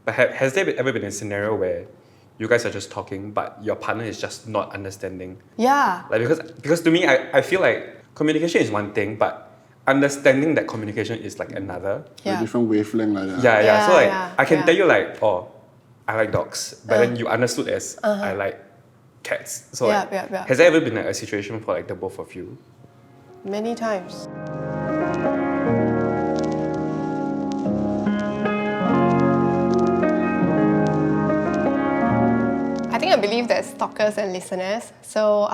But has there ever been a scenario where you guys are just talking, but your partner is just not understanding? Yeah. Like because to me, I feel like communication is one thing, but understanding that communication is like another. Like different wavelength like that. Yeah. So like I can yeah. tell you like, oh, I like dogs, but then you understood as I like cats. So like, Yeah. has there ever been like a situation for like the both of you? Many times. I believe there's talkers and listeners. So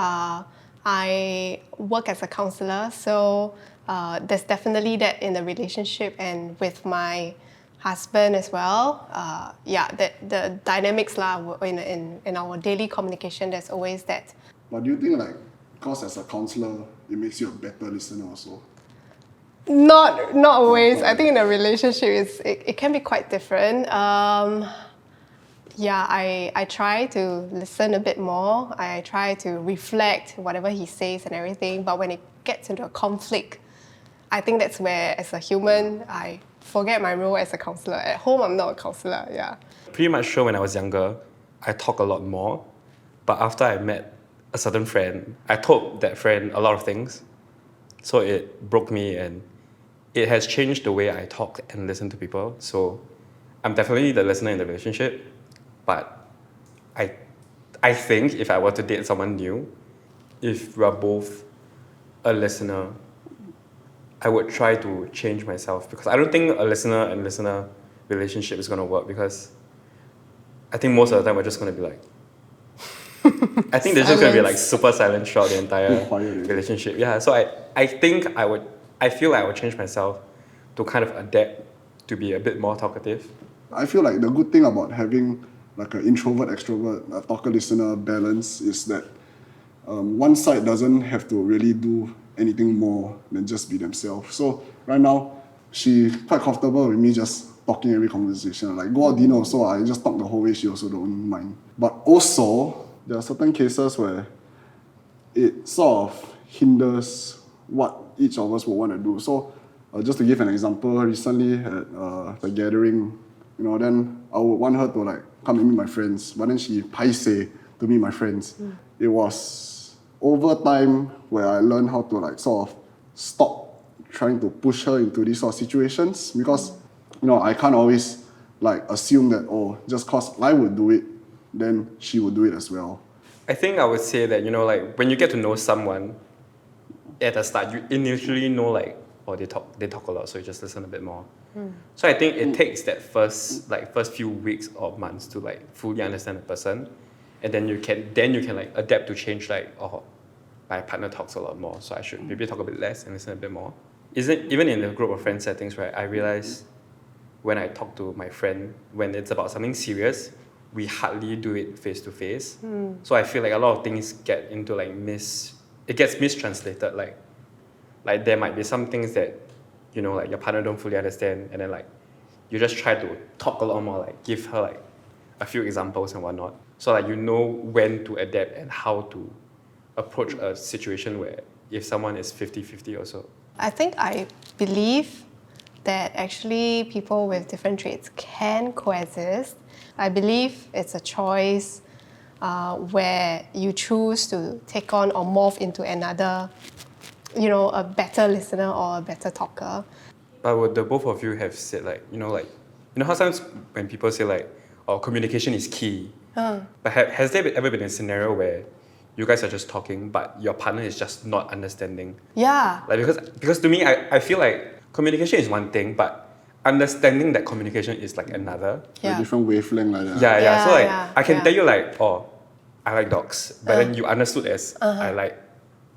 I work as a counselor. So there's definitely that in the relationship and with my husband as well. The dynamics in our daily communication, there's always that. But do you think like, because as a counselor, it makes you a better listener also? Not always. I think in a relationship, it can be quite different. I try to listen a bit more. I try to reflect whatever he says and everything. But when it gets into a conflict, I think that's where, as a human, I forget my role as a counselor. At home, I'm not a counselor, yeah. Pretty much sure when I was younger, I talk a lot more. But after I met a certain friend, I told that friend a lot of things. So it broke me and it has changed the way I talk and listen to people. So I'm definitely the listener in the relationship. But I think if I were to date someone new, if we're both a listener, I would try to change myself because I don't think a listener and listener relationship is going to work because I think most of the time we're just going to be like, I think they're just going to be like super silent throughout the entire relationship. Yeah, so I feel like I would change myself to kind of adapt to be a bit more talkative. I feel like the good thing about having like an introvert, extrovert, a talker, listener balance is that one side doesn't have to really do anything more than just be themselves. So right now, she's quite comfortable with me just talking every conversation. Like go out dinner also, I just talk the whole way, she also don't mind. But also, there are certain cases where it sort of hinders what each of us would want to do. So just to give an example, recently at the gathering, then I would want her to like come and meet my friends, but then she paiseh to meet my friends. It was over time where I learned how to like sort of stop trying to push her into these sort of situations because I can't always like assume that just cause I would do it, then she would do it as well. I think I would say that like when you get to know someone at the start, you initially know like they talk a lot, so you just listen a bit more. So I think it takes that first few weeks or months to like fully understand the person, and then you can like adapt to change like my partner talks a lot more, so I should maybe talk a bit less and listen a bit more. Even in a group of friend settings, right? I realize when I talk to my friend when it's about something serious, we hardly do it face to face. So I feel like a lot of things get into like it gets mistranslated. Like there might be some things that like your partner don't fully understand, and then like you just try to talk a lot more, like give her like a few examples and whatnot, so like when to adapt and how to approach a situation where if someone is 50-50 or so. I think I believe that actually people with different traits can coexist. I believe it's a choice where you choose to take on or morph into another, a better listener or a better talker. But would the both of you have said how sometimes when people say like, communication is key, but has there ever been a scenario where you guys are just talking, but your partner is just not understanding? Yeah. Like because to me, I feel like communication is one thing, but understanding that communication is like another. Like different wavelength like that. Yeah. So like I can tell you like, I like dogs, but then you understood as I like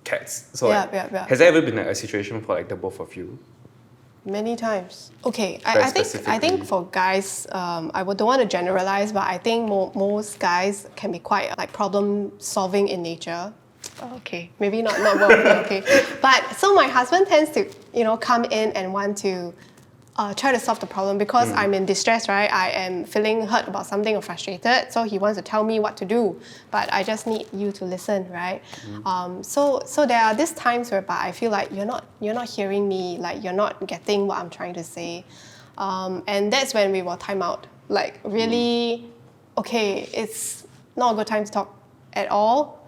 cats. So has there ever been like a situation for like the both of you? Many times. Okay, I think for guys, I don't want to generalize, but I think most guys can be quite like problem solving in nature. Okay, maybe not well. Okay, but so my husband tends to come in and want to try to solve the problem because I'm in distress, right? I am feeling hurt about something or frustrated, so he wants to tell me what to do, but I just need you to listen, right? So there are these times whereby I feel like you're not hearing me, like you're not getting what I'm trying to say, and that's when we will time out. Like really, okay, it's not a good time to talk at all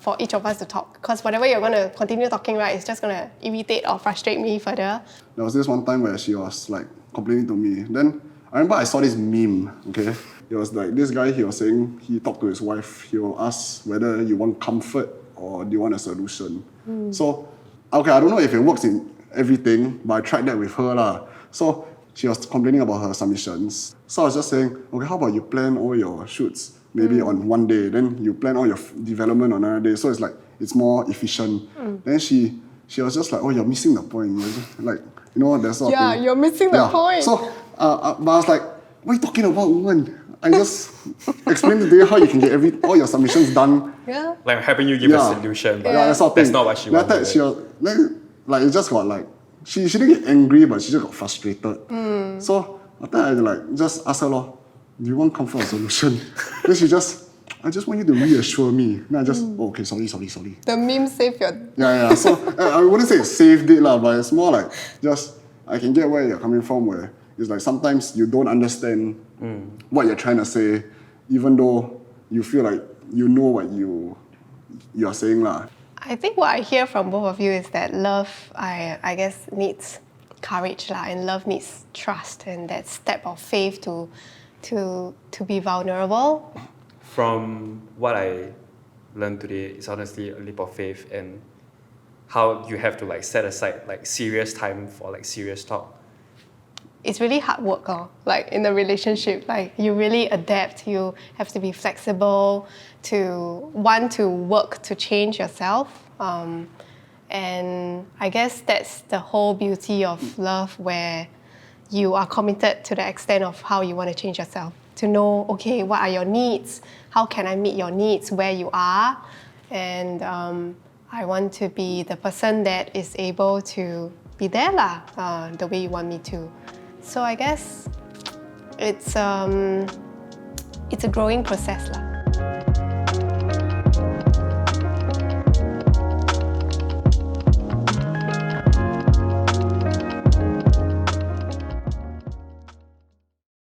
for each of us to talk. Because whatever you're going to continue talking, right, it's just going to irritate or frustrate me further. There was this one time where she was like complaining to me. Then I remember I saw this meme, okay? It was like this guy, he was saying he talked to his wife, he will ask whether you want comfort or do you want a solution. So, okay, I don't know if it works in everything, but I tried that with her lah. So she was complaining about her submissions. So I was just saying, okay, how about you plan all your shoots maybe on one day, then you plan all your development on another day. So it's like, it's more efficient. Then she was just like, oh, you're missing the point. You're just like, you know, that sort of thing. Yeah, you're missing the point. So, but I was like, what are you talking about, woman? I just explained to you how you can get all your submissions done. Yeah. Like helping you give a solution, but that sort of thing. that's not what she Then wanted. after that, like it just got like, she didn't get angry, but she just got frustrated. So after I like just asked her, do you want comfort or solution? Then she just, I just want you to reassure me. Then I just, okay, sorry. The meme saved your... Yeah. So I wouldn't say it saved it, but it's more like just, I can get where you're coming from, where it's like sometimes you don't understand what you're trying to say, even though you feel like you know what you're saying lah. I think what I hear from both of you is that love, I guess, needs courage lah, and love needs trust and that step of faith to be vulnerable. From what I learned today, it's honestly a leap of faith and how you have to like set aside like serious time for like serious talk. It's really hard work, like in a relationship. Like you really adapt. You have to be flexible to want to work to change yourself. And I guess that's the whole beauty of love, where you are committed to the extent of how you want to change yourself. To know, okay, what are your needs? How can I meet your needs where you are? And I want to be the person that is able to be there the way you want me to. So I guess it's a growing process lah.